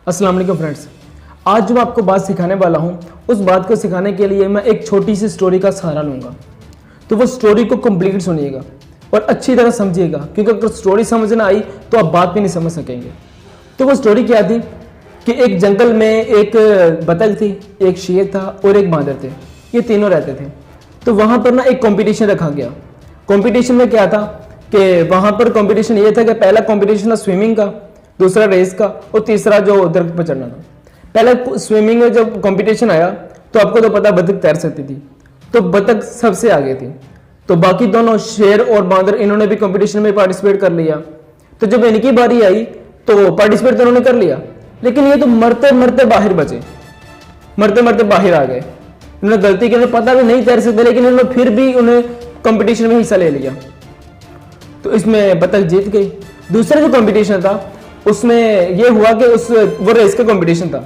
अस्सलाम वालेकुम फ्रेंड्स। आज जो मैं आपको बात सिखाने वाला हूँ उस बात को सिखाने के लिए मैं एक छोटी सी स्टोरी का सहारा लूँगा। तो वो स्टोरी को कंप्लीट सुनिएगा और अच्छी तरह समझिएगा, क्योंकि अगर स्टोरी समझ ना आई तो आप बात भी नहीं समझ सकेंगे। तो वो स्टोरी क्या थी कि एक जंगल में एक बतख थी, एक शेर था और एक बांदर थे। ये तीनों रहते थे। तो वहाँ पर ना एक कंपटीशन रखा गया। कंपटीशन में क्या था कि वहाँ पर कंपटीशन ये था कि पहला कंपटीशन था स्विमिंग का, दूसरा रेस का और तीसरा जो दरख्त पर चढ़ना था। पहले स्विमिंग में जब कंपटीशन आया तो आपको तो पता बतख तैर सकती थी, तो बतख सबसे आगे थी। तो बाकी दोनों शेर और बांदर इन्होंने भी कंपटीशन में पार्टिसिपेट कर लिया। तो जब इनकी बारी आई तो पार्टिसिपेट तो इन्होंने कर लिया, लेकिन ये तो मरते मरते बाहर बचे, मरते मरते बाहर आ गए। उन्होंने गलती की, उन्हें पता भी नहीं तैर सकते, लेकिन उन्होंने फिर भी उन्हें कंपटीशन में हिस्सा ले लिया। तो इसमें बतख जीत गई। दूसरा जो कंपटीशन था उसमें यह हुआ कि वो रेस का कंपटीशन था।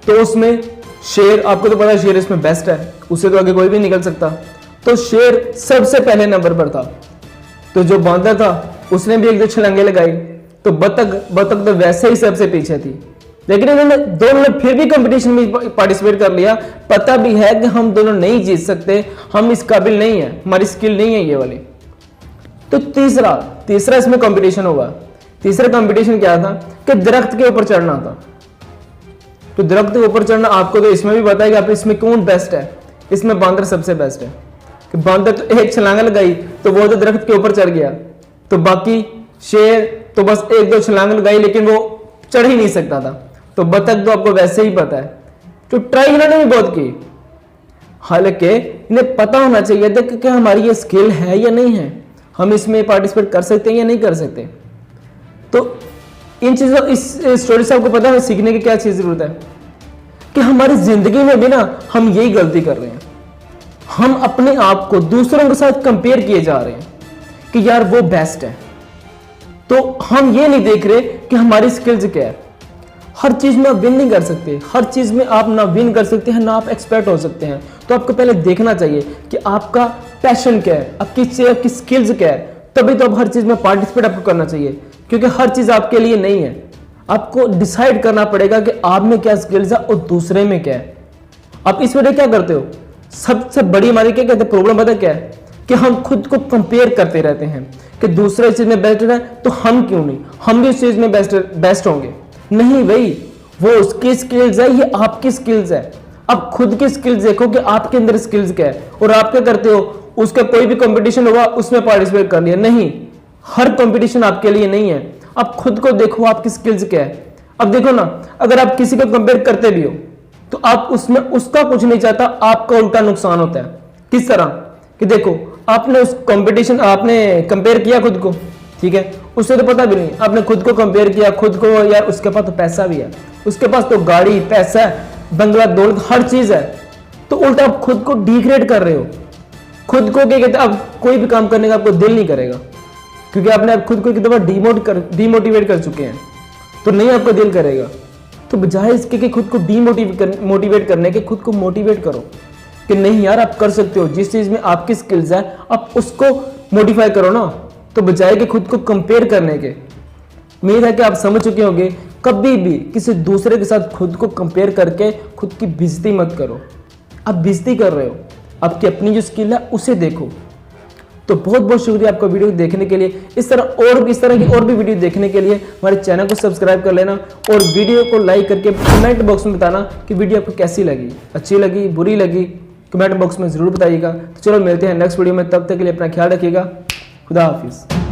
तो उसमें शेर, आपको तो पता है शेर इसमें बेस्ट है, उससे तो आगे कोई भी निकल सकता। तो शेर सबसे पहले नंबर पर था। तो जो बांदर था उसने भी एक दो छलांगे लगाई। तो बतख तो वैसे ही सबसे पीछे थी, लेकिन इन्होंने दोनों ने फिर भी कंपटीशन में पार्टिसिपेट कर लिया। पता भी है कि हम दोनों नहीं जीत सकते, हम इस काबिल नहीं है, हमारी स्किल नहीं है ये वाली। तो तीसरा इसमें कंपटीशन हुआ। तीसरा कंपटीशन क्या था कि दरख्त के ऊपर चढ़ना था। तो दरख्त के ऊपर चढ़ना, आपको तो इसमें भी पता है कि आप इसमें कौन बेस्ट है। इसमें बांदर सबसे बेस्ट है कि बांदर तो एक छलांग लगाई तो वो तो दरख्त के ऊपर चढ़ गया। तो बाकी शेर तो बस एक दो छलांग लगाई, लेकिन वो चढ़ ही नहीं सकता था। तो बतख तो आपको वैसे ही पता है, तो ट्राई इन्होंने भी बहुत की। हालांकि इन्हें पता होना चाहिए था कि हमारी ये स्किल है या नहीं है, हम इसमें पार्टिसिपेट कर सकते हैं या नहीं कर सकते। तो इन चीजों, इस स्टोरी से आपको पता है सीखने की क्या चीज जरूरत है कि हमारी जिंदगी में भी ना हम यही गलती कर रहे हैं। हम अपने आप को दूसरों के साथ कंपेयर किए जा रहे हैं कि यार वो बेस्ट है, तो हम ये नहीं देख रहे कि हमारी स्किल्स क्या है। हर चीज में आप विन नहीं कर सकते, हर चीज में आप ना विन कर सकते हैं ना आप एक्सपर्ट हो सकते हैं। तो आपको पहले देखना चाहिए कि आपका पैशन क्या है, आपकी स्किल्स क्या है, तभी तो आप हर चीज में पार्टिसिपेट आपको करना चाहिए। क्योंकि हर चीज आपके लिए नहीं है, आपको डिसाइड करना पड़ेगा कि आप में क्या स्किल्स है और दूसरे में क्या है। आप इस वजह क्या करते हो, सबसे बड़ी हमारी क्या कहते हैं प्रॉब्लम पता क्या है कि हम खुद को कंपेयर करते रहते हैं कि दूसरे इस चीज में बेस्ट है तो हम क्यों नहीं, हम भी उस चीज में बेस्ट होंगे। नहीं भाई, वो उसकी स्किल्स है, ये आपकी स्किल्स है। अब खुद की स्किल्स देखो कि आपके अंदर स्किल्स क्या है, और आप क्या करते हो, उसका कोई भी कंपटीशन हुआ उसमें पार्टिसिपेट कर लिया। नहीं, हर कंपटीशन आपके लिए नहीं है। आप खुद को देखो आपकी स्किल्स क्या है। अब देखो ना, अगर आप किसी को कंपेयर करते भी हो तो आप उसमें उसका कुछ नहीं चाहता, आपका उल्टा नुकसान होता है। किस तरह कि देखो, आपने उस कंपटीशन, आपने कंपेयर किया खुद को, ठीक है, उससे तो पता भी नहीं, आपने खुद को कंपेयर किया खुद को, यार उसके पास तो पैसा भी है, उसके पास तो गाड़ी, पैसा, बंगला, दौलत, हर चीज है। तो उल्टा आप खुद को डिग्रेड कर रहे हो। खुद को क्या कहते हैं, अब कोई भी काम करने का आपको दिल नहीं करेगा, क्योंकि आपने आप खुद को एक दफा डिमोटिवेट कर चुके हैं, तो नहीं आपका दिल करेगा। तो बजाय इसके कि खुद को मोटिवेट करने के, खुद को मोटिवेट करो कि नहीं यार आप कर सकते हो, जिस चीज में आपकी स्किल्स है आप उसको मॉडिफाई करो ना। तो बजाय कि खुद को कंपेयर करने के, उम्मीद है कि आप समझ चुके होंगे, कभी भी किसी दूसरे के साथ खुद को कंपेयर करके खुद की बेइज्जती मत करो। आप बेइज्जती कर रहे हो, आपकी अपनी जो स्किल है उसे देखो। तो बहुत बहुत शुक्रिया आपका वीडियो देखने के लिए। इस तरह की और भी वीडियो देखने के लिए हमारे चैनल को सब्सक्राइब कर लेना और वीडियो को लाइक करके कमेंट बॉक्स में बताना कि वीडियो आपको कैसी लगी, अच्छी लगी, बुरी लगी, कमेंट बॉक्स में जरूर बताइएगा। तो चलो मिलते हैं नेक्स्ट वीडियो में, तब तक के लिए अपना ख्याल रखिएगा। खुदा हाफिज।